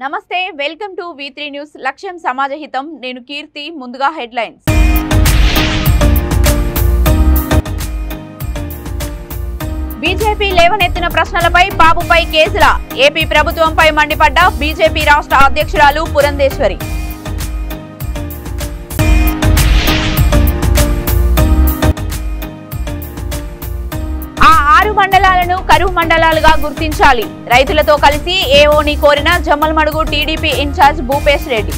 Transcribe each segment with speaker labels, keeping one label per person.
Speaker 1: నమస్తే welcome to V3 news లక్ష్యం సమాజహితం నేను కీర్తి ముందుగా హెడ్లైన్స్ బీజేపీ లేవనెత్తిన ప్రశ్నలపై బాబుపై కేసుల ఏపీ ప్రభుత్వంపై మండిపడ్డ బీజేపీ రాష్ట్ర అధ్యక్షురాలు పురంధేశ్వరి మండలాలను కరువు మండలాలుగా గుర్తించాలి రైతులతో కలిసి ఏఓని కోరిన Jammalamadugu TDP incharge Bhupesh Reddy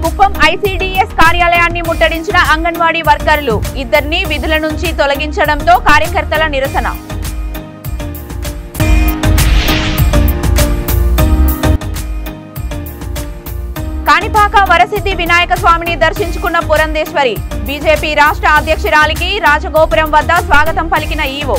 Speaker 1: Kuppam ICDS కార్యాలయాన్ని ముట్టడించిన అంగన్వాడీ వర్కర్లు ఇద్దరిని విధుల నుంచి తొలగించడంతో కార్యకర్తల నిరసన కాణిపాక వరసిద్ధి వినాయక స్వామిని దర్శించుకున్న పురంధేశ్వరి బీజేపీ రాష్ట్ర అధ్యక్షురాలికి రాజగోపురం వద్ద స్వాగతం పలికిన ఈవో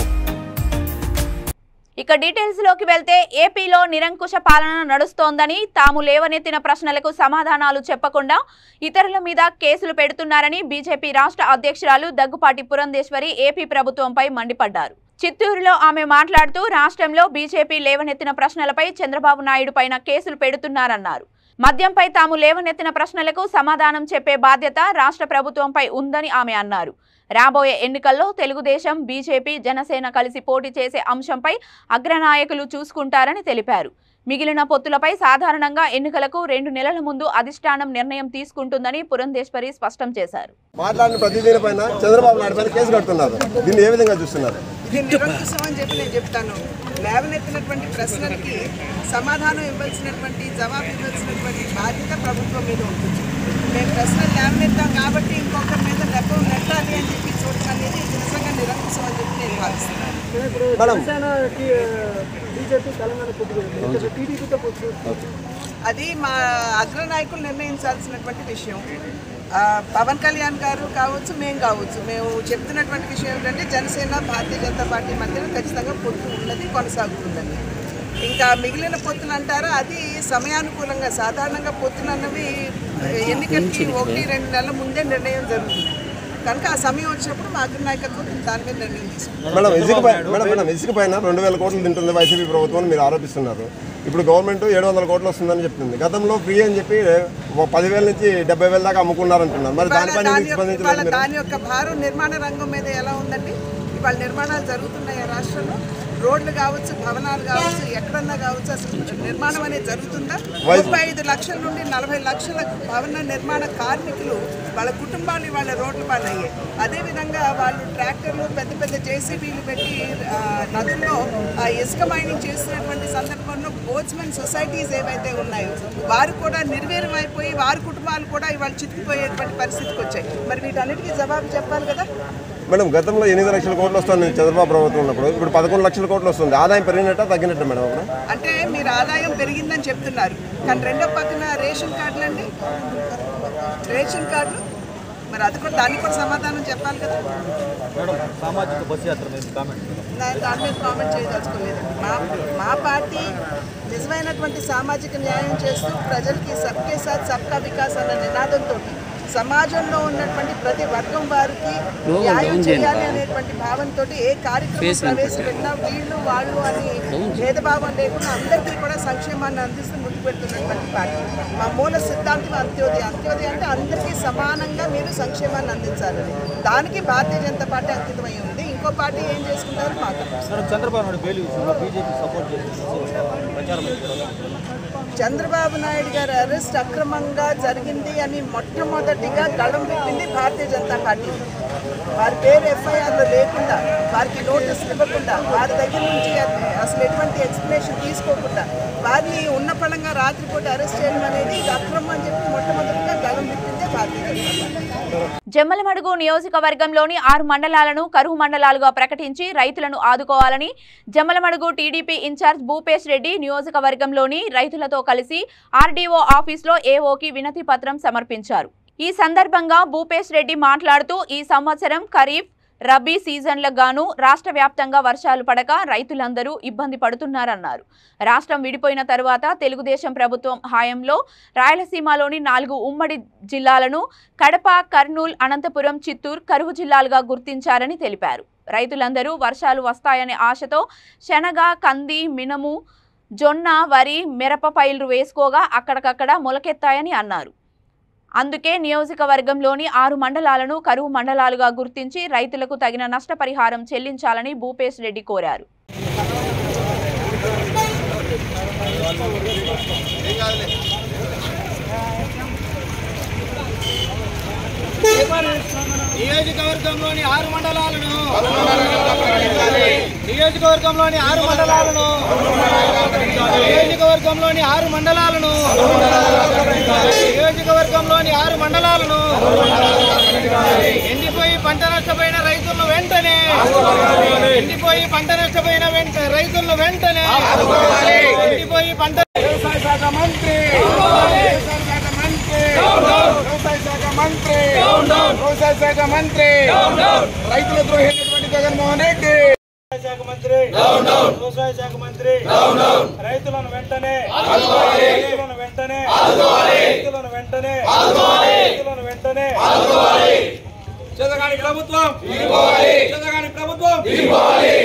Speaker 1: ఇక డీటెయిల్స్ లోకి వెళ్తే ఏపీలో నిరంకుశ పాలన నడుస్తోందని తాము లేవనెత్తిన ప్రశ్నలకు సమాధానాలు చెప్పకుండా ఇతరుల మీద కేసులు పెడుతున్నారని బీజేపీ రాష్ట్ర అధ్యక్షురాలు దగ్గుపాటి పురంధేశ్వరి ఏపీ ప్రభుత్వంపై మండిపడ్డారు. చిత్తూరులో ఆమె మాట్లాడుతూ రాష్ట్రంలో బీజేపీ లేవనెత్తిన ప్రశ్నలపై చంద్రబాబు నాయుడు పైన కేసులు పెడుతున్నారన్నారు. మద్యంపై తాము లేవనెత్తిన ప్రశ్నలకు సమాధానం చెప్పే బాధ్యత రాష్ట్ర ప్రభుత్వంపై ఉందని ఆమె అన్నారు. రాబోయే ఎన్నికల్లో తెలుగుదేశం, బీజేపీ, జనసేన కలిసి పోటీ చేసే అంశంపై అగ్రనాయకులు చూసుకుంటారని తెలిపారు. మిగిలిన పొత్తులపై సాధారణంగా ఎన్నికలకు 2 నెలల ముందు అధిష్టానం నిర్ణయం తీసుకుంటుందని పురంధేశ్వరి స్పష్టం చేశారు.
Speaker 2: మాట్లాడిన ప్రతిదీనిపైన చంద్రబాబు నాయుడు పైన కేసు కడుతున్నారు. దీన్ని ఏ విధంగా చూస్తున్నారు?
Speaker 3: ఇది నిరంకుశం అని చెప్పి నేను చెప్తాను. లేవనెత్తినటువంటి ప్రశ్నలకి సమాధానం ఇవ్వాల్సినటువంటి, జవాబు ఇవ్వాల్సినటువంటి బాధ్యత ప్రభుత్వం మీద ఉంటుంది. మేము ప్రశ్నలు లేవనెత్తాం కాబట్టి ఇంకొకరి మీద నెపం నెట్టాలి అని చెప్పి చూడటం అనేది నిజంగా నిరంకుశం అని చెప్పి నేను భావిస్తున్నాను. అది మా అగ్రనాయకులు నిర్ణయించాల్సినటువంటి విషయం. పవన్ కళ్యాణ్ గారు కావచ్చు, మేము కావచ్చు, మేము చెప్తున్నటువంటి విషయం ఏమిటంటే జనసేన, భారతీయ జనతా పార్టీ మధ్యలో ఖచ్చితంగా పొత్తు ఉన్నది, కొనసాగుతుందని. ఇంకా మిగిలిన పొత్తులు అంటారా, అది సమయానుకూలంగా సాధారణంగా పొత్తులు అన్నవి ఎన్నికలకి 1-2 నెలల ముందే నిర్ణయం జరుగుతుంది కనుక ఆ సమయం వచ్చినప్పుడు మా అగ్రనాయకత్వం దాని మీద నిర్ణయం తీసుకుంటాం.
Speaker 2: మేడం ఇసుక పైన 2000 కోట్లు తింటుంది వైసీపీ ప్రభుత్వం మీరు ఆరోపిస్తున్నారు. ఇప్పుడు గవర్నమెంట్ 700 కోట్లు వస్తుందని చెప్తుంది. గతంలో ఫ్రీ అని చెప్పి 10,000 నుంచి 70,000 దాకా అమ్ముకున్నారంటున్నారు. మరి
Speaker 3: దాని యొక్క భారం నిర్మాణ రంగం మీద ఎలా ఉందండి? ఇవాళ నిర్మాణాలు జరుగుతున్నాయి రాష్ట్రంలో. రోడ్లు కావచ్చు, భవనాలు కావచ్చు, ఎక్కడన్నా కావచ్చు, అసలు నిర్మాణం అనేది జరుగుతుందా? 35 లక్షల నుండి 40 లక్షల భవన నిర్మాణ కార్మికులు వాళ్ళ కుటుంబాలు వాళ్ళ రోడ్ల పాలయ్యాయి. అదేవిధంగా వాళ్ళు ట్రాక్టర్లు, పెద్ద పెద్ద జేసీబీలు పెట్టి నదుల్లో ఇసుక మైనింగ్ చేస్తున్నటువంటి సందర్భంలో బోట్స్మెన్ సొసైటీస్ ఏవైతే ఉన్నాయో వారు కూడా నిర్వీర్యం అయిపోయి వారి కుటుంబాలు కూడా ఇవాళ చితికిపోయేటువంటి పరిస్థితికి వచ్చాయి. మరి వీటన్నిటికీ జవాబు చెప్పాలి కదా.
Speaker 2: మేడం గతంలో 8 లక్షల కోట్లు వస్తుంది చంద్రబాబు ప్రభుత్వం ఉన్నప్పుడు, ఇప్పుడు 11 లక్షల కోట్లు వస్తుంది. ఆదాయం పెరిగినట్ట తగ్గినట్టు మేడం?
Speaker 3: అంటే మీరు ఆదాయం పెరిగిందని చెప్తున్నారు, కానీ రెండో పక్కన రేషన్ కార్డులు అండి, రేషన్ కార్డులు మరి అది కూడా దానికి కూడా సమాధానం చెప్పాలి కదా. దాని మీద కామెంట్ చేయదలుచుకోలేదు. మా పార్టీ నిజమైనటువంటి సామాజిక న్యాయం చేస్తూ ప్రజలకి సబ్కే సాత్ సబ్కా వికాస్ అన్న నినాదంతో సమాజంలో ఉన్నటువంటి ప్రతి వర్గం వారికి న్యాయం చేయాలి అనేటువంటి భావంతో ఏ కార్యక్రమం ప్రవేశపెట్టినా వీళ్ళు వాళ్ళు అని భేదభావం లేకుండా అందరికీ కూడా సంక్షేమాన్ని అందిస్తూ ముందుకు పెడుతున్నటువంటి పార్టీ. మా మూల సిద్ధాంతం అంత్యోదయ. అంత్యోదయ అంటే అందరికీ సమానంగా మీరు సంక్షేమాన్ని అందించాలని. దానికి భారతీయ జనతా పార్టీ అంకితమై ఉంది. ఇంకో పార్టీ ఏం చేసుకుంటారో మాకు చంద్రబాబు నాయుడు గారి అరెస్ట్ అక్రమంగా జరిగింది అని మొట్టమొదటిగా గళం పెట్టింది భారతీయ జనతా పార్టీ. వారి పేరు ఎఫ్ఐఆర్లో లేకుండా, వారికి నోటీసులు ఇవ్వకుండా, వారి దగ్గర నుంచి అసలు ఎటువంటి ఎక్స్ప్లెనేషన్ తీసుకోకుండా వారిని ఉన్న పళంగా రాత్రిపూట అరెస్ట్ చేయడం అనేది ఇది అక్రమం అని చెప్పి మొట్టమొదటిగా గళం పెట్టిందే భారతీయ జనతా పార్టీ.
Speaker 1: జమ్మలమడుగు నియోజకవర్గంలోని 6 మండలాలను కరువు మండలాలుగా ప్రకటించి రైతులను ఆదుకోవాలని జమ్మలమడుగు టీడీపీ ఇన్ఛార్జ్ భూపేష్ రెడ్డి నియోజకవర్గంలోని రైతులతో కలిసి ఆర్డీఓ ఆఫీసులో ఏఓకి వినతి పత్రం సమర్పించారు. ఈ సందర్భంగా భూపేష్ రెడ్డి మాట్లాడుతూ ఈ సంవత్సరం ఖరీఫ్, రబీ సీజన్లకు గాను రాష్ట్ర వ్యాప్తంగా వర్షాలు పడక రైతులందరూ ఇబ్బంది పడుతున్నారన్నారు. రాష్ట్రం విడిపోయిన తరువాత తెలుగుదేశం ప్రభుత్వం హయాంలో రాయలసీమలోని 4 ఉమ్మడి జిల్లాలను కడప, కర్నూలు, అనంతపురం, చిత్తూరు కరువు జిల్లాలుగా గుర్తించారని తెలిపారు. రైతులందరూ వర్షాలు వస్తాయనే ఆశతో శనగ, కంది, మినుము, జొన్న, వరి, మిరప పైర్లు వేసుకోగా అక్కడికక్కడ మొలకెత్తాయని అన్నారు. అందుకే నియోజకవర్గంలోని 6 మండలాలను కరువు మండలాలుగా గుర్తించి రైతులకు తగిన నష్టపరిహారం చెల్లించాలని భూపేష్ రెడ్డి కోరారు.
Speaker 4: నియోజకవర్గంలోని 6 మండలాలను నియోజకవర్గంలోని 6 మండలాలను నియోజకవర్గంలోని 6 మండలాలను నియోజకవర్గంలోని 6 మండలాలను ఎండిపోయి పంట నష్టపోయిన రైతులను వెంటనే ఎండిపోయి పంట నష్టపోయిన రైతులను వెంటనే ఎండిపోయి పంట వ్యవసాయ శాఖ మంత్రి వ్యవసాయ శాఖ మంత్రి రైతుల ద్రోహి జగన్మోహన్ రెడ్డి వ్యవసాయ శాఖ మంత్రి రైతులను వెంటనే రైతులను వెంటనే రైతులను వెంటనే రైతులను వెంటనే చదగాని ప్రభుత్వం చదగాని ప్రభుత్వం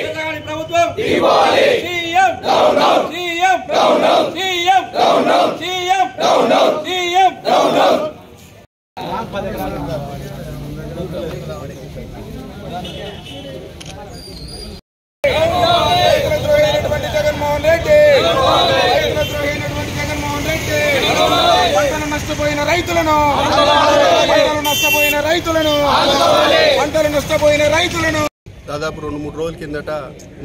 Speaker 4: చదగాని ప్రభుత్వం CM CM CM CM CM Jaganmohan Reddy Jaganmohan Reddy పంటలు నష్టపోయిన రైతులను
Speaker 5: దాదాపు 2-3 రోజుల కిందట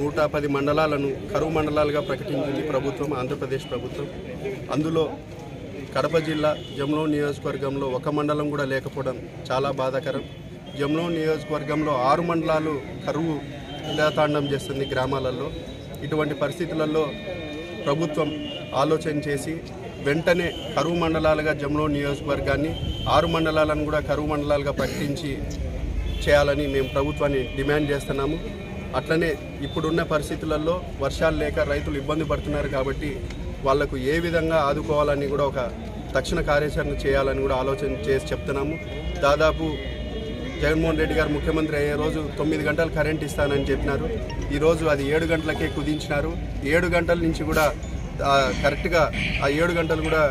Speaker 5: 110 మండలాలను కరువు మండలాలుగా ప్రకటించింది ప్రభుత్వం, ఆంధ్రప్రదేశ్ ప్రభుత్వం. అందులో కడప జిల్లా జమ్లో నియోజకవర్గంలో ఒక మండలం కూడా లేకపోవడం చాలా బాధాకరం. జమ్లో నియోజకవర్గంలో 6 మండలాలు కరువు తాండం చేస్తుంది గ్రామాలలో. ఇటువంటి పరిస్థితులలో ప్రభుత్వం ఆలోచన చేసి వెంటనే కరువు మండలాలుగా జమ్లో నియోజకవర్గాన్ని 6 మండలాలను కూడా కరువు మండలాలుగా ప్రకటించి చేయాలని మేము ప్రభుత్వాన్ని డిమాండ్ చేస్తున్నాము. అట్లనే ఇప్పుడున్న పరిస్థితులలో వర్షాలు లేక రైతులు ఇబ్బంది పడుతున్నారు కాబట్టి వాళ్లకు ఏ విధంగా ఆదుకోవాలని కూడా ఒక తక్షణ కార్యాచరణ చేయాలని కూడా ఆలోచన చేసి చెప్తున్నాము. దాదాపు జగన్మోహన్ రెడ్డి గారు ముఖ్యమంత్రి అయ్యే రోజు 9 గంటలు కరెంట్ ఇస్తానని చెప్పినారు. ఈరోజు అది 7 గంటలకే కుదించినారు. 7 గంటల నుంచి కూడా కరెక్ట్గా ఆ 7 గంటలు కూడా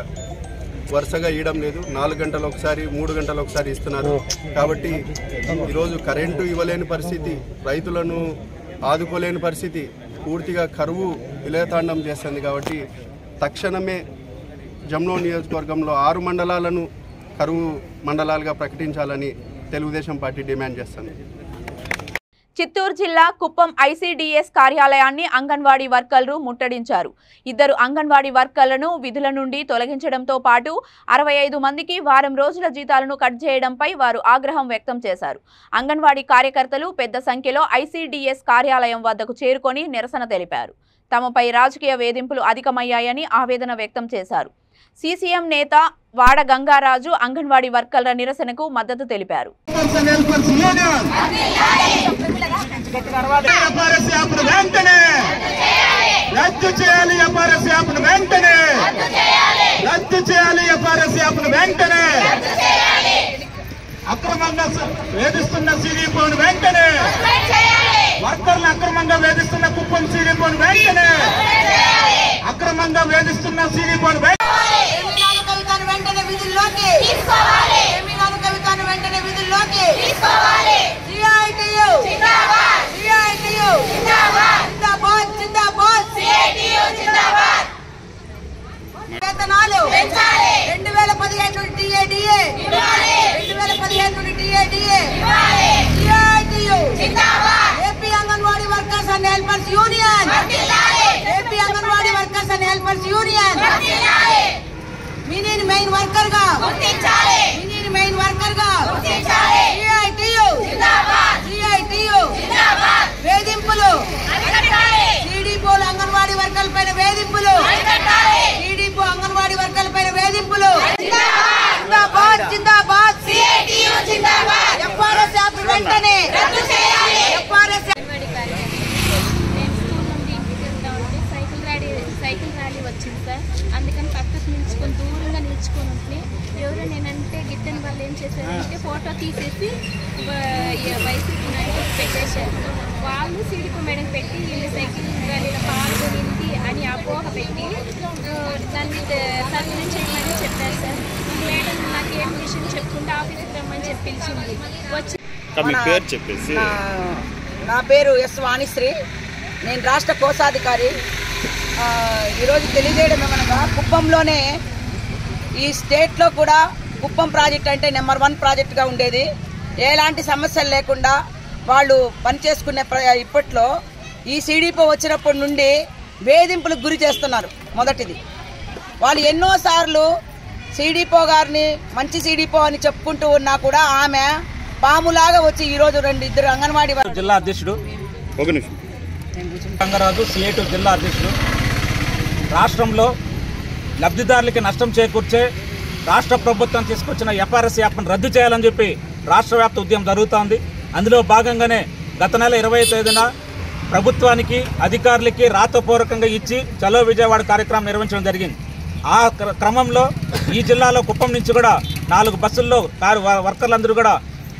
Speaker 5: వరుసగా ఇవ్వడం లేదు. 4 గంటలు ఒకసారి, 3 గంటలు ఒకసారి ఇస్తున్నారు. కాబట్టి ఈరోజు కరెంటు ఇవ్వలేని పరిస్థితి, రైతులను ఆదుకోలేని పరిస్థితి, పూర్తిగా కరువు విలయతాండం చేస్తుంది. కాబట్టి తక్షణమే జమ్లో నియోజకవర్గంలో 6 మండలాలను కరువు మండలాలుగా ప్రకటించాలని తెలుగుదేశం పార్టీ డిమాండ్ చేస్తుంది.
Speaker 1: చిత్తూరు జిల్లా కుప్పం ఐసీడీఎస్ కార్యాలయాన్ని అంగన్వాడీ వర్కర్లు ముట్టడించారు. 2 అంగన్వాడీ వర్కర్లను విధుల నుండి తొలగించడంతో పాటు 65 మందికి వారం రోజుల జీతాలను కట్ చేయడంపై వారు ఆగ్రహం వ్యక్తం చేశారు. అంగన్వాడీ కార్యకర్తలు పెద్ద సంఖ్యలో ఐసీడీఎస్ కార్యాలయం వద్దకు చేరుకొని నిరసన తెలిపారు. తమపై రాజకీయ వేధింపులు అధికమయ్యాయని ఆవేదన వ్యక్తం చేశారు. సీసీఎం నేత వాడ గంగారాజు అంగన్వాడీ వర్కర్ల నిరసనకు మద్దతు తెలిపారు.
Speaker 4: అక్రమంగా వేధిస్తున్న సీడీపోను వెంటనే, వర్కర్లు అక్రమంగా వేధిస్తున్న కుప్పం సీడీపోను వెంటనే, అక్రమంగా వేధిస్తున్న సీడీపోను వెంటనే విధుల్లోకి తీసుకోవాలి. కవితను వెంటనే విధుల్లోకి తీసుకోవాలి. సిఐటియు జిందాబాద్, సిఐటియు జిందాబాద్, జిందాబాద్, జిందాబాద్, సిఐటియు జిందాబాద్. వేతనాలు పెంచాలి. 2015 నుండి టీఏడీఏ ఇవ్వాలి. 2015 నుండి టీఏడీఏ ఇవ్వాలి. సిఐటియు జిందాబాద్. AP anganwadi workers and helpers union వర్ధిల్లాలి. AP anganwadi workers and helpers union వర్ధిల్లాలి. మినీ మెయిన్ వర్కర్ గా గుర్తించాలి. మినీ మెయిన్ వర్కర్ గా గుర్తించాలి. సిఐటియు జిందాబాద్, సిఐటియు జిందాబాద్. వేధింపులు అరికట్టాలి. సీడీపోలు అంగన్వాడీ వర్కర్ల పైన వేధింపులు అరికట్టాలి. సీడీపో అంగన్వాడీ వర్కర్ల పైన వేధింపులు జిందాబాద్, జిందాబాద్, సిఐటియు జిందాబాద్. ఎఫ్ఆర్ఎస్ యాప్ వెంటనే రద్దు చేయాలి. ఎఫ్ఆర్ఎస్
Speaker 6: సైకిల్ ర్యాలీ వచ్చింది సార్. అందుకని పక్కకు నిల్చుకొని దూరంగా నిల్చుకొని ఉంటే ఎవరో నేనంటే గిట్టని వాళ్ళు ఏం చేశారంటే ఫోటో తీసేసి వైసీపీ నాయకులు పెట్టేశారు. వాళ్ళు సీడీపీ మేడం పెట్టి వీళ్ళు సైకిల్ ర్యాలీలో పాల్గొనింది అని అపోహ పెట్టి నన్ను సస్పెండ్ చేయమని చెప్పారు సార్. మేడం నాకు ఏం విషయం చెప్పుకుంటే ఆఫీస్కి రమ్మని చెప్పి పిలిచింది. వచ్చి
Speaker 4: నా పేరు ఎస్ వాణిశ్రీ, నేను రాష్ట్ర కోశాధికారి. ఈరోజు తెలియజేయడం ఏమనగా కుప్పంలోనే ఈ స్టేట్లో కూడా కుప్పం ప్రాజెక్ట్ అంటే నెంబర్ 1 ప్రాజెక్టుగా ఉండేది. ఎలాంటి సమస్యలు లేకుండా వాళ్ళు పనిచేసుకునే ఇప్పట్లో ఈ సీడీపీ వచ్చినప్పటి నుండి వేధింపులకు గురి చేస్తున్నారు. మొదటిది, వాళ్ళు ఎన్నోసార్లు సీడీపో గారిని మంచి సీడీపో అని చెప్పుకుంటూ ఉన్నా కూడా ఆమె పాములాగా వచ్చి ఈరోజు 2 అంగన్వాడీ
Speaker 7: జిల్లా అధ్యక్షుడు రంగరాజు, సిఐటి జిల్లా అధ్యక్షుడు. రాష్ట్రంలో లబ్ధిదారులకి నష్టం చేకూర్చే రాష్ట్ర ప్రభుత్వం తీసుకొచ్చిన ఎఫ్ఆర్ఎస్ యాప్ను రద్దు చేయాలని చెప్పి రాష్ట్ర వ్యాప్త ఉద్యమం జరుగుతోంది. అందులో భాగంగానే గత నెల 20వ తేదీన ప్రభుత్వానికి అధికారులకి రాతపూర్వకంగా ఇచ్చి చలో విజయవాడ కార్యక్రమం నిర్వహించడం జరిగింది. ఆ క్రమంలో ఈ జిల్లాలో కుప్పం నుంచి కూడా 4 బస్సుల్లో వర్కర్లందరూ కూడా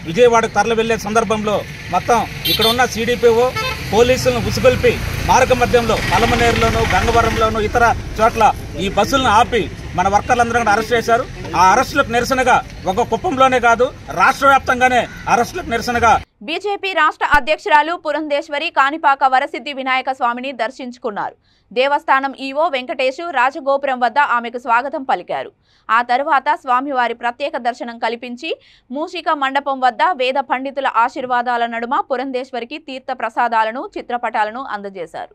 Speaker 7: విజయవాడకు తరలి వెళ్లే సందర్భంలో మొత్తం ఇక్కడ ఉన్న సిడిపిఓ పోలీసులను ఉసుగొల్పి మార్గ మధ్యంలో పలమనేరులోను, గంగవరంలోను ఇతర చోట్ల ఈ బస్సులను ఆపి మన వర్కర్లందరూ కూడా అరెస్ట్ చేశారు. ఆ అరెస్టులకు నిరసనగా ఒక కుప్పంలోనే కాదు రాష్ట్ర వ్యాప్తంగానే అరెస్టులకు నిరసనగా
Speaker 1: బీజేపీ రాష్ట్ర అధ్యక్షురాలు పురంధేశ్వరి కాణిపాక వరసిద్ధి వినాయక స్వామిని దర్శించుకున్నారు. దేవస్థానం ఈవో వెంకటేశు రాజగోపురం వద్ద ఆమెకు స్వాగతం పలికారు. ఆ తరువాత స్వామివారి ప్రత్యేక దర్శనం కల్పించి మూషిక మండపం వద్ద వేద పండితుల ఆశీర్వాదాల నడుమ పురంధేశ్వరికి తీర్థ ప్రసాదాలను, చిత్రపటాలను అందజేశారు.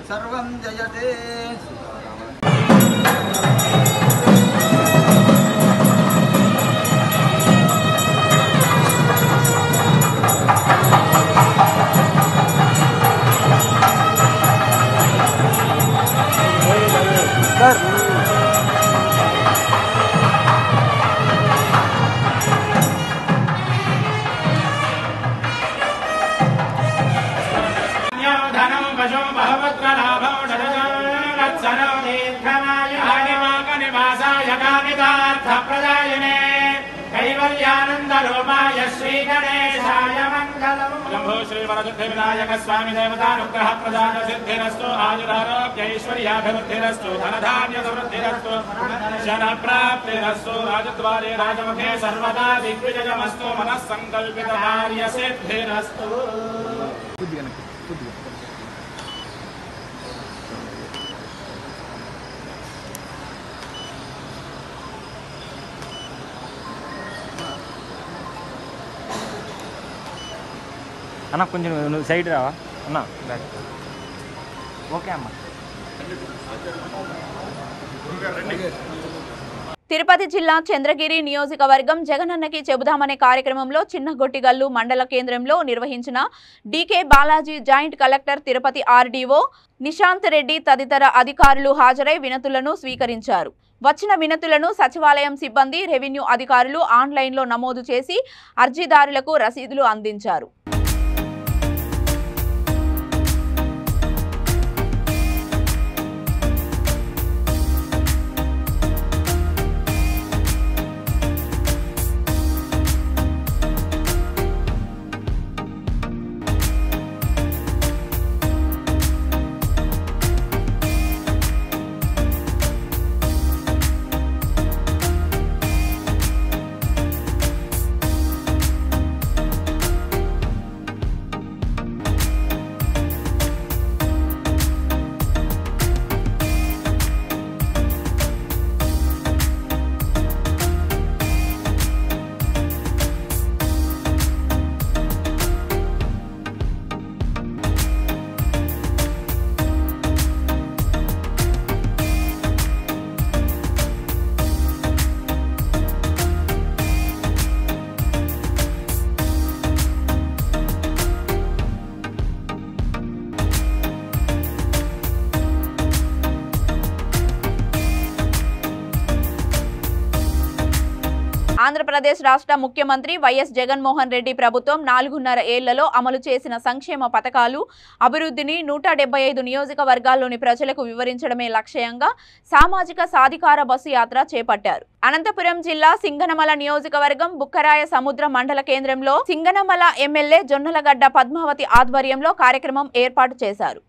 Speaker 8: सर्वं जयते कैवल्यानंदरूपाय श्री गणेशाय मंगलम्। शंभो श्री वरदुर्गे विनायक स्वामी देवतानुग्रह प्रदान सिद्धिरस्तु, आयुरारोग्यैश्वर्याभिवृद्धिरस्तु, धनधान्य समृद्धिरस्तु, जन प्राप्तिरस्तु, राजद्वारे राजमुखे सर्वदा दिग्विजयमस्तु, मनः संकल्पित कार्य सिद्धिरस्तु।
Speaker 9: అన్న కొంచెం నువ్వు సైడ్ రావా అన్న. ఓకే అమ్మ.
Speaker 1: తిరుపతి జిల్లా చంద్రగిరి నియోజకవర్గం జగనన్నకి చెబుదామనే కార్యక్రమంలో చిన్నగొట్టిగల్లు మండల కేంద్రంలో నిర్వహించిన DK Balaji joint collector Tirupati RDO Nishanth Reddy తదితర అధికారులు హాజరై వినతులను స్వీకరించారు. వచ్చిన వినతులను సచివాలయం సిబ్బంది, రెవెన్యూ అధికారులు ఆన్లైన్లో నమోదు చేసి అర్జీదారులకు రసీదులు అందించారు. ఆంధ్రప్రదేశ్ రాష్ట్ర ముఖ్యమంత్రి వైఎస్ జగన్మోహన్ రెడ్డి ప్రభుత్వం 4.5 ఏళ్లలో అమలు చేసిన సంక్షేమ పథకాలు అభివృద్ధిని 175 నియోజకవర్గాల్లోని ప్రజలకు వివరించడమే లక్ష్యంగా సామాజిక సాధికార బస్సు యాత్ర చేపట్టారు. అనంతపురం జిల్లా సింగనమల నియోజకవర్గం బుక్కరాయ సముద్ర మండల కేంద్రంలో సింగనమల ఎమ్మెల్యే జొన్నలగడ్డ పద్మావతి ఆధ్వర్యంలో కార్యక్రమం ఏర్పాటు చేశారు.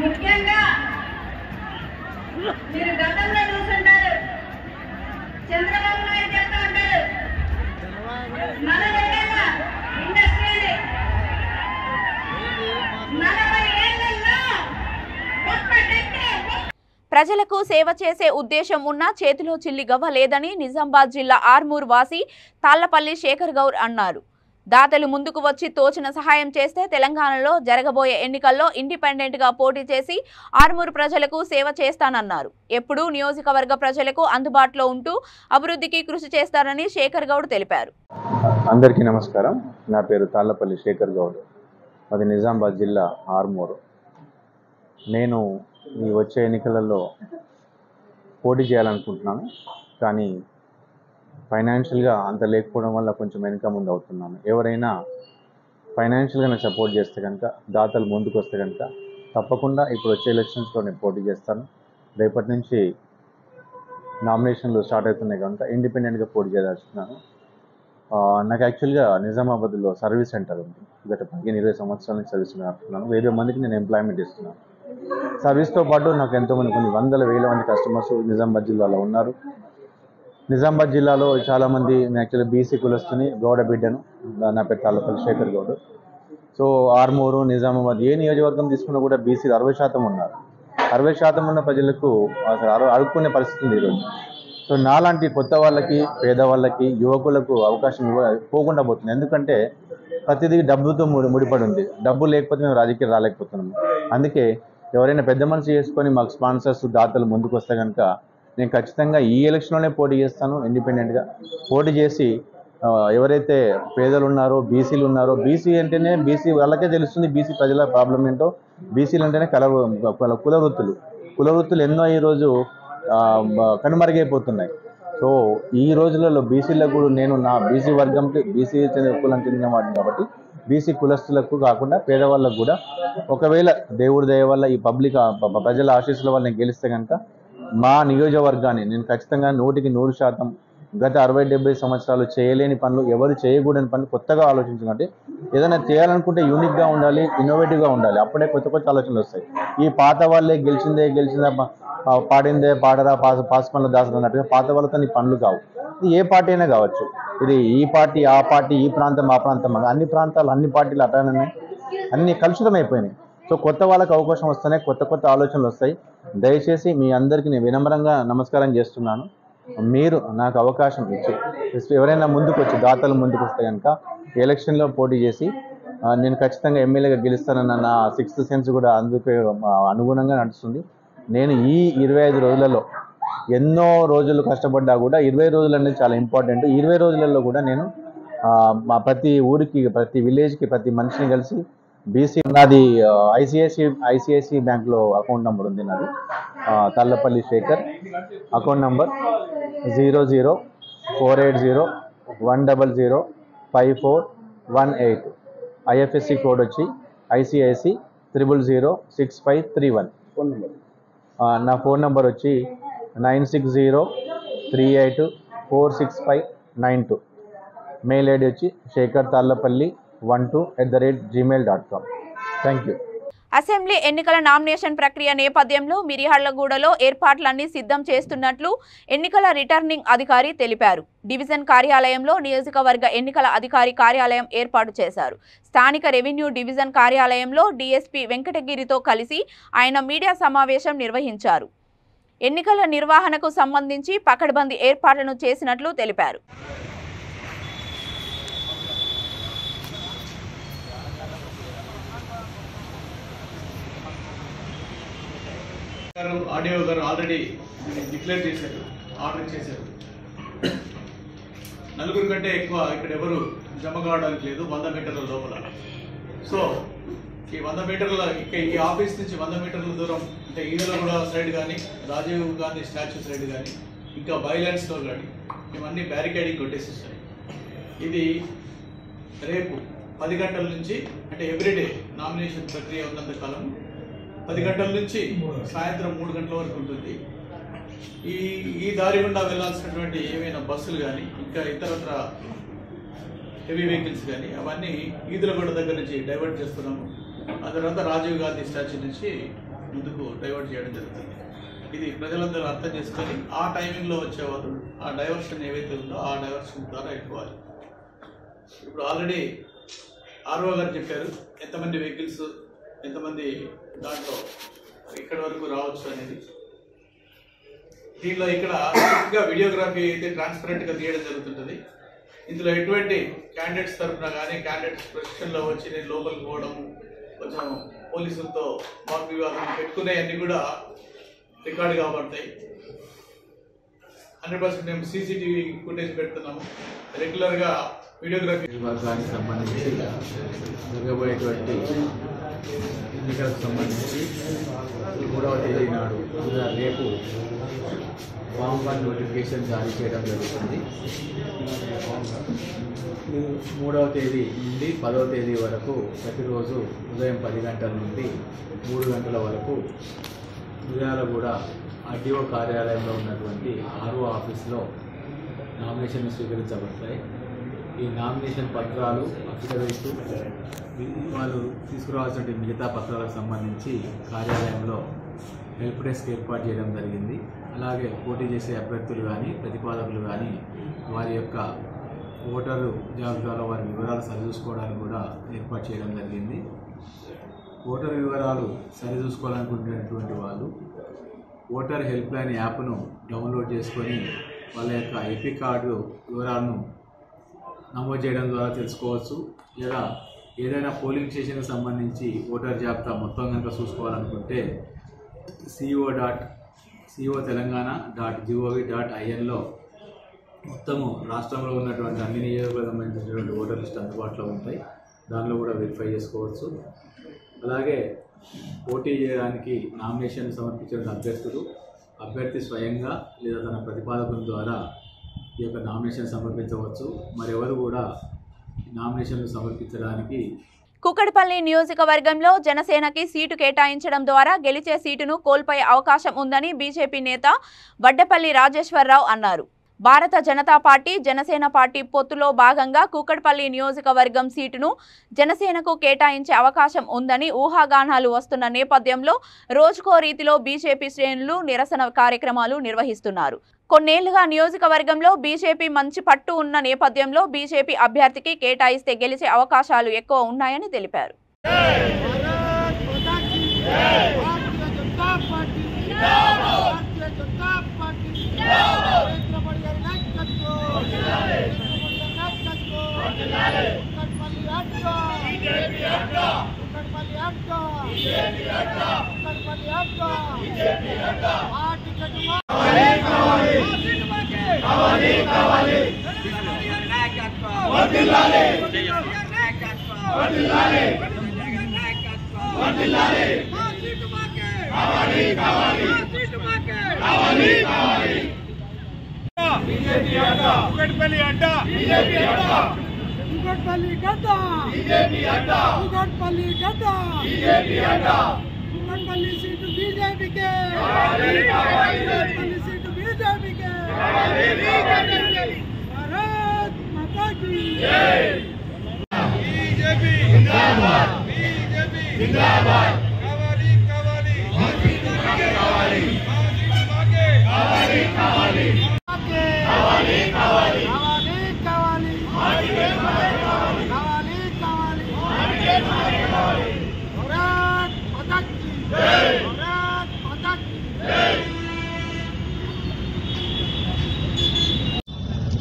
Speaker 10: ముఖ్యంగా మీరు గతంలో చూస్తుంటారు, చంద్రబాబు నాయుడు చెప్తా ఉంటారు మన దగ్గర ఇండస్ట్రీ 40 ఏళ్లలో
Speaker 1: ప్రజలకు సేవ చేసే ఉద్దేశం ఉన్నా చేతిలో చిల్లి గవ్వ లేదని నిజామాబాద్ జిల్లా ఆర్మూర్ వాసి తాళ్లపల్లి శేఖర్ గౌడ్ అన్నారు. దాతలు ముందుకు వచ్చి తోచిన సహాయం చేస్తే తెలంగాణలో జరగబోయే ఎన్నికల్లో ఇండిపెండెంట్ గా పోటీ చేసి ఆర్మూర్ ప్రజలకు సేవ చేస్తానన్నారు. ఎప్పుడూ నియోజకవర్గ ప్రజలకు అందుబాటులో ఉంటూ అభివృద్ధికి కృషి చేస్తారని శేఖర్ గౌడ్ తెలిపారు.
Speaker 11: అందరికీ నమస్కారం. నా పేరు తాళ్లపల్లి శేఖర్ గౌడ్. అది నిజామాబాద్ జిల్లా ఆర్మూర్. నేను ఈ వచ్చే ఎన్నికలలో పోటీ చేయాలనుకుంటున్నాను, కానీ ఫైనాన్షియల్గా అంత లేకపోవడం వల్ల కొంచెం వెనుక ముందు అవుతున్నాను. ఎవరైనా ఫైనాన్షియల్గా నాకు సపోర్ట్ చేస్తే కనుక, దాతలు ముందుకు వస్తే కనుక తప్పకుండా ఇప్పుడు వచ్చే ఎలక్షన్స్లో నేను పోటీ చేస్తాను. రేపటి నుంచి నామినేషన్లు స్టార్ట్ అవుతున్నాయి కనుక ఇండిపెండెంట్గా పోటీ చేయదలుచుకున్నాను. నాకు యాక్చువల్గా నిజామాబాద్లో సర్వీస్ సెంటర్ ఉంది. గత 15-20 సంవత్సరాల నుంచి సర్వీస్ నడుపుతున్నాను. 1000 మందికి నేను ఎంప్లాయ్మెంట్ ఇస్తున్నాను. సర్వీస్తో పాటు నాకు ఎంతోమంది, కొన్ని వందల వేల మంది కస్టమర్స్ నిజామాబాద్ జిల్లాలో ఉన్నారు. నిజామాబాద్ జిల్లాలో చాలామంది, నేను యాక్చువల్లీ బీసీ కులస్తుని, గౌడ బిడ్డను. నా పేరు తాళ్లపల్లి శేఖర్ గౌడ్. సో ఆర్మూరు, నిజామాబాద్ ఏ నియోజకవర్గం తీసుకున్నా కూడా బీసీలు 60% ఉన్నారు. 60% ఉన్న ప్రజలకు అసలు అడుక్కునే పరిస్థితి ఉంది ఈరోజు. సో నాలాంటి కొత్త వాళ్ళకి, పేదవాళ్ళకి, యువకులకు అవకాశం పోకుండా పోతుంది. ఎందుకంటే ప్రతిదీ డబ్బుతో ముడిపడి ఉంది. డబ్బు లేకపోతే మేము రాజకీయం రాలేకపోతున్నాము. అందుకే ఎవరైనా పెద్ద మనిషి చేసుకొని మాకు స్పాన్సర్స్, దాతలు ముందుకు వస్తే కనుక నేను ఖచ్చితంగా ఈ ఎలక్షన్లోనే పోటీ చేస్తాను. ఇండిపెండెంట్గా పోటీ చేసి ఎవరైతే పేదలు ఉన్నారో, బీసీలు ఉన్నారో, బీసీ అంటేనే బీసీ వాళ్ళకే తెలుస్తుంది బీసీ ప్రజల ప్రాబ్లం ఏంటో. బీసీలు అంటేనే కుల వృత్తులు ఎన్నో ఈరోజు కనుమరుగైపోతున్నాయి. సో సో ఈ రోజులలో బీసీలకు కూడా నేను నా బీసీ వర్గంకి బీసీ కులం చెందిన వాడిని కాబట్టి బీసీ కులస్తులకు కాకుండా పేదవాళ్ళకు కూడా ఒకవేళ దేవుడి దయ వల్ల ఈ పబ్లిక్ ప్రజల ఆశీస్సుల వల్ల నేను గెలిస్తే కనుక మా నియోజకవర్గాన్ని నేను ఖచ్చితంగా 100% గత 60-70 సంవత్సరాలు చేయలేని పనులు, ఎవరు చేయకూడని పనులు కొత్తగా ఆలోచించాలంటే ఏదైనా చేయాలనుకుంటే యూనిక్గా ఉండాలి, ఇన్నోవేటివ్గా ఉండాలి. అప్పుడే కొత్త కొత్త ఆలోచనలు వస్తాయి. ఈ పాత వాళ్ళే గెలిచిందే పాడిందే పాడరా పాస్ పనులు దాసరా అన్నట్టుగా పాత వాళ్ళతో నీ పనులు కావు. ఇది ఏ పార్టీ అయినా కావచ్చు. ఇది ఈ పార్టీ ఆ పార్టీ, ఈ ప్రాంతం ఆ ప్రాంతం, అన్ని ప్రాంతాలు అన్ని పార్టీలు అట్లానే అన్ని కలుషితం అయిపోయినాయి. సో కొత్త వాళ్ళకి అవకాశం వస్తేనే కొత్త కొత్త ఆలోచనలు వస్తాయి. దయచేసి మీ అందరికీ నేను వినమ్రంగా నమస్కారం చేస్తున్నాను. మీరు నాకు అవకాశం ఇచ్చి ఎవరైనా ముందుకు వచ్చి దాతలు ముందుకు వస్తే కనుక ఎలక్షన్లో పోటీ చేసి నేను ఖచ్చితంగా ఎమ్మెల్యేగా గెలుస్తానన్న నా 6th సెన్స్ కూడా అందుకు అనుగుణంగా నడుస్తుంది. నేను ఈ 25 రోజులలో ఎన్నో రోజులు కష్టపడ్డా కూడా 20 రోజులు అనేది చాలా ఇంపార్టెంట్. 20 రోజులలో కూడా నేను మా ప్రతి ఊరికి, ప్రతి విలేజ్కి, ప్రతి మనిషిని కలిసి బీసీ నాది ఐసిఐసి బ్యాంక్లో అకౌంట్ నెంబర్ ఉంది. నాది Tallapalli Shekhar. Account number 004801005418. IFSC code వచ్చి ICIC 0006531. నా ఫోన్ నెంబర్ వచ్చి 9603846592. మెయిల్ ఐడి వచ్చి shekhar.tallapalli12@gmail.com. Thank you.
Speaker 1: అసెంబ్లీ ఎన్నికల నామినేషన్ ప్రక్రియ నేపథ్యంలో మిర్యాలగూడలో ఏర్పాట్లన్నీ సిద్ధం చేస్తున్నట్లు ఎన్నికల రిటర్నింగ్ అధికారి తెలిపారు. డివిజన్ కార్యాలయంలో నియోజకవర్గ ఎన్నికల అధికారి కార్యాలయం ఏర్పాటు చేశారు. స్థానిక రెవెన్యూ డివిజన్ కార్యాలయంలో డీఎస్పీ వెంకటగిరితో కలిసి ఆయన మీడియా సమావేశం నిర్వహించారు. ఎన్నికల నిర్వహణకు సంబంధించి పకడ్బందీ ఏర్పాట్లను చేసినట్లు తెలిపారు.
Speaker 12: ఆడియో గారు ఆల్రెడీ డిక్లేర్ చేశారు, ఆర్డర్ చేశారు. నలుగురు కంటే ఎక్కువ ఇక్కడ ఎవరు జమ కావడానికి లేదు 100 మీటర్ల లోపల. సో ఈ 100 మీటర్ల ఈ ఆఫీస్ నుంచి 100 మీటర్ల దూరం అంటే ఈదలగూడ సైడ్ కానీ, రాజీవ్ గాంధీ స్టాచ్యూ సైడ్ కానీ, ఇంకా బైలాండ్స్లో కానీ ఇవన్నీ బ్యారికేడింగ్ కొట్టేసేసాయి. ఇది రేపు 10 గంటల నుంచి అంటే ఎవ్రీడే నామినేషన్ ప్రక్రియ ఉన్నంత కాలం 10 గంటల నుంచి సాయంత్రం 3 గంటల వరకు ఉంటుంది. ఈ దారి గుండా వెళ్లాల్సినటువంటి ఏమైనా బస్సులు కానీ ఇంకా ఇతరత్ర హెవీ వెహికల్స్ కానీ అవన్నీ ఈదులగూడ దగ్గర నుంచి డైవర్ట్ చేస్తున్నాము. ఆ తర్వాత రాజీవ్ గాంధీ స్టాచ్యూ నుంచి ముందుకు డైవర్ట్ చేయడం జరుగుతుంది. ఇది ప్రజలందరూ అర్థం చేసుకొని ఆ టైమింగ్లో వచ్చేవారు ఆ డైవర్షన్ ఏవైతే ఉందో ఆ డైవర్షన్ ద్వారా ఎక్కువాలి. ఇప్పుడు ఆల్రెడీ ఆర్ఓ గారు చెప్పారు ఎంతమంది వెహికల్స్ ఎంతమంది దాంట్లో ఇక్కడ వరకు రావచ్చు అనేది. దీనిలో ఇక్కడ వీడియోగ్రఫీ అయితే ట్రాన్స్పరెంట్గా తీయడం జరుగుతుంటుంది. ఇందులో ఎటువంటి క్యాండిడేట్స్ తరఫున కానీ క్యాండిడేట్స్ ప్రొసెషన్లో వచ్చి నేను లోపలికి పోవడం, కొంచెం పోలీసులతో వాక్ వివాదం పెట్టుకునేవన్నీ కూడా రికార్డు కాబడతాయి. 100% మేము CCTV ఫుటేజ్ పెడుతున్నాము. రెగ్యులర్గా వీడియోగ్రఫీ
Speaker 13: విభాగానికి సంబంధించి జరగబోయేటువంటి ఎన్నికలకు సంబంధించి 3వ తేదీ నాడు రేపు ఫామ్ 1 నోటిఫికేషన్ జారీ చేయడం జరుగుతుంది. 3వ తేదీ నుండి 10వ తేదీ వరకు ప్రతిరోజు ఉదయం 10 గంటల నుండి 3 గంటల వరకు మిర్యాలగూడ RDO కార్యాలయంలో ఉన్నటువంటి RO ఆఫీస్లో నామినేషన్లు స్వీకరించబడతాయి. ఈ నామినేషన్ పత్రాలు, అఫిడవిట్, వాళ్ళు తీసుకురావాల్సిన మిగతా పత్రాలకు సంబంధించి కార్యాలయంలో హెల్ప్ డెస్క్ ఏర్పాటు చేయడం జరిగింది. అలాగే పోటీ చేసే అభ్యర్థులు కానీ ప్రతిపాదకులు కానీ వారి యొక్క ఓటరు జాబితాలో వారి వివరాలు సరిచూసుకోవడానికి కూడా ఏర్పాటు చేయడం జరిగింది. ఓటరు వివరాలు సరిచూసుకోవాలనుకునేటువంటి వాళ్ళు ఓటర్ హెల్ప్ లైన్ యాప్ను డౌన్లోడ్ చేసుకొని వాళ్ళ యొక్క ఎపిక్ కార్డు వివరాలను నమోదు చేయడం ద్వారా తెలుసుకోవచ్చు. లేదా ఏదైనా పోలింగ్ స్టేషన్కి సంబంధించి ఓటర్ జాబితా మొత్తం కనుక చూసుకోవాలనుకుంటే co.telangana.gov.inలో మొత్తము రాష్ట్రంలో ఉన్నటువంటి అన్ని నియోజకవర్గాలకు సంబంధించినటువంటి ఓటర్ లిస్ట్ అందుబాటులో ఉంటాయి. దానిలో కూడా వెరిఫై చేసుకోవచ్చు. అలాగే పోటీ చేయడానికి నామినేషన్ సమర్పించిన అభ్యర్థి స్వయంగా లేదా తన ప్రతిపాదకుల ద్వారా ఈ యొక్క నామినేషన్ సమర్పించవచ్చు. మరెవరు కూడా నామినేషన్లు సమర్పించడానికి
Speaker 1: కుక్కడపల్లి నియోజకవర్గంలో జనసేనకి సీటు కేటాయించడం ద్వారా గెలిచే సీటును కోల్పోయే అవకాశం ఉందని బీజేపీ నేత వడ్డపల్లి రాజేశ్వరరావు అన్నారు. భారత జనతా పార్టీ జనసేన పార్టీ పొత్తులో భాగంగా కుక్కడపల్లి నియోజకవర్గం సీటును జనసేనకు కేటాయించే అవకాశం ఉందని ఊహాగానాలు వస్తున్న నేపథ్యంలో రోజుకో రీతిలో బీజేపీ శ్రేణులు నిరసన కార్యక్రమాలు నిర్వహిస్తున్నారు. కొన్నేళ్లుగా నియోజకవర్గంలో బీజేపీ మంచి పట్టు ఉన్న నేపథ్యంలో బీజేపీ అభ్యర్థికి కేటాయిస్తే గెలిచే అవకాశాలు ఎక్కువ ఉన్నాయని తెలిపారు.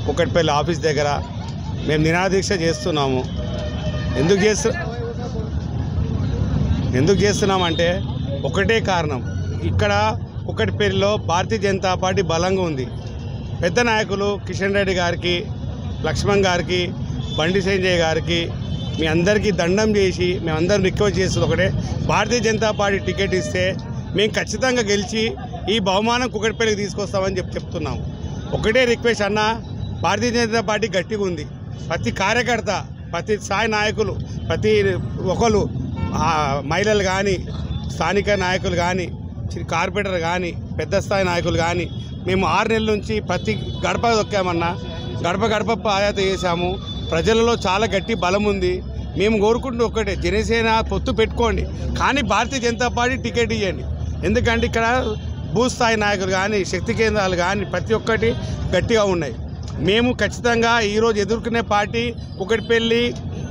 Speaker 14: కుక్కట్పల్లి ఆఫీస్ దగ్గర మేము నిరాదీక్ష చేస్తున్నాము. ఎందుకు చేస్తున్నామంటే ఒకటే కారణం, ఇక్కడ కుక్కట్పల్లిలో భారతీయ జనతా పార్టీ బలంగా ఉంది. పెద్ద నాయకులు కిషన్ రెడ్డి గారికి, లక్ష్మణ్ గారికి, బండి సంజయ్ గారికి మీ అందరికీ దండం చేసి మేమందరం రిక్వెస్ట్ చేస్తుంది ఒకటే, భారతీయ జనతా పార్టీ టికెట్ ఇస్తే మేము ఖచ్చితంగా గెలిచి ఈ బహుమానం కుక్కట్పల్లికి తీసుకొస్తామని చెప్తున్నాము. ఒకటే రిక్వెస్ట్ అన్న, భారతీయ జనతా పార్టీ గట్టిగా ఉంది. ప్రతి కార్యకర్త, ప్రతి స్థాయి నాయకులు, ప్రతి ఒకరు మహిళలు కానీ, స్థానిక నాయకులు కానీ, కార్పొరేటర్ కానీ, పెద్ద స్థాయి నాయకులు కానీ మేము 6 నెలల నుంచి ప్రతి గడప దొక్కామన్నా, గడప పాదయాత్ర చేశాము. ప్రజలలో చాలా గట్టి బలం ఉంది. మేము కోరుకుంటూ ఒకటే, జనసేన పొత్తు పెట్టుకోండి, కానీ భారతీయ జనతా పార్టీ టికెట్ ఇవ్వండి. ఎందుకంటే ఇక్కడ భూస్థాయి నాయకులు కానీ, శక్తి కేంద్రాలు కానీ ప్రతి ఒక్కటి గట్టిగా ఉన్నాయి. మేము ఖచ్చితంగా ఈరోజు ఎదుర్కొనే పార్టీ కుక్కట్పల్లి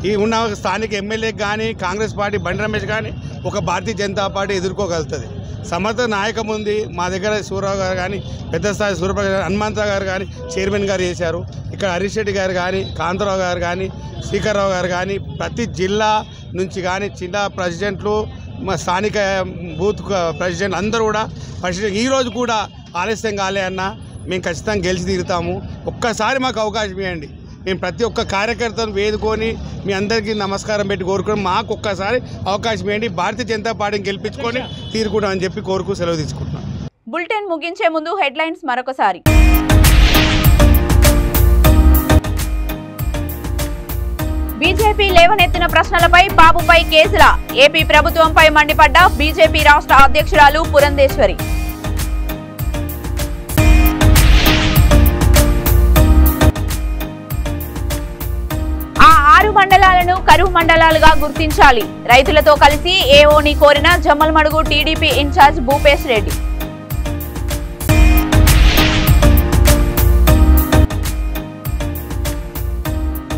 Speaker 14: ఈ ఉన్న స్థానిక ఎమ్మెల్యేకి కానీ, కాంగ్రెస్ పార్టీ బండి రమేష్ కానీ ఒక భారతీయ జనతా పార్టీ ఎదుర్కోగలుగుతుంది. సమర్థ నాయకం ఉంది మా దగ్గర. సూర్యరావు గారు కానీ, పెద్ద స్థాయి సూర్యప్రకాష్ హనుమంతరావు గారు కానీ చైర్మన్ గారు చేశారు. ఇక్కడ హరీష్ రెడ్డి గారు కానీ, కాంతారావు గారు కానీ, శ్రీకర్రావు గారు కానీ, ప్రతి జిల్లా నుంచి కానీ జిల్లా ప్రెసిడెంట్లు, మా స్థానిక బూత్ ప్రెసిడెంట్ అందరూ కూడా ఈరోజు కూడా ఆలస్యం కాలే అన్న, మేము ఖచ్చితంగా గెలిచి తీరుతాము. ఒక్కసారి మాకు అవకాశం ఇవ్వండి. మేము ప్రతి ఒక్క కార్యకర్తను వేదుకొని మీ అందరికీ నమస్కారం పెట్టి కోరుకుని మాకు ఒక్కసారి అవకాశం ఇవ్వండి. భారతీయ జనతా పార్టీని గెలిపించుకొని తీరుకుంటామని చెప్పి కోరుకు సెలవు తీసుకుంటున్నాం.
Speaker 1: బులెటిన్ ముగించే ముందు హెడ్లైన్స్ మరొకసారి. బీజేపీ లేవనెత్తిన ప్రశ్నలపై బాబుపై కేసుల ఏపీ ప్రభుత్వంపై మండిపడ్డ బీజేపీ రాష్ట్ర అధ్యక్షురాలు పురంధేశ్వరి. ఆ 6 మండలాలను కరువు మండలాలుగా గుర్తించాలి. రైతులతో కలిసి ఏఓని కోరిన Jammalamadugu TDP incharge Bhupesh Reddy.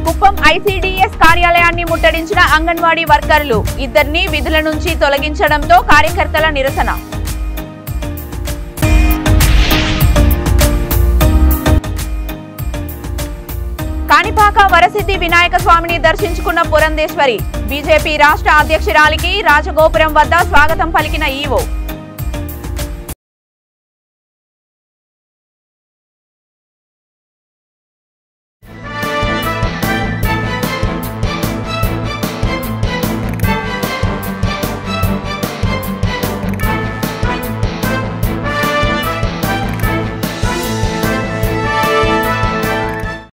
Speaker 1: Kuppam ICDS కార్యాలయాన్ని ముట్టడించిన అంగన్వాడీ వర్కర్లు. 2 విధుల నుంచి తొలగించడంతో కార్యకర్తల నిరసన. కాణిపాక వరసిద్ధి వినాయక స్వామిని దర్శించుకున్న పురంధేశ్వరి. బీజేపీ రాష్ట్ర అధ్యక్షురాలికి రాజగోపురం వద్ద స్వాగతం పలికిన ఈవో.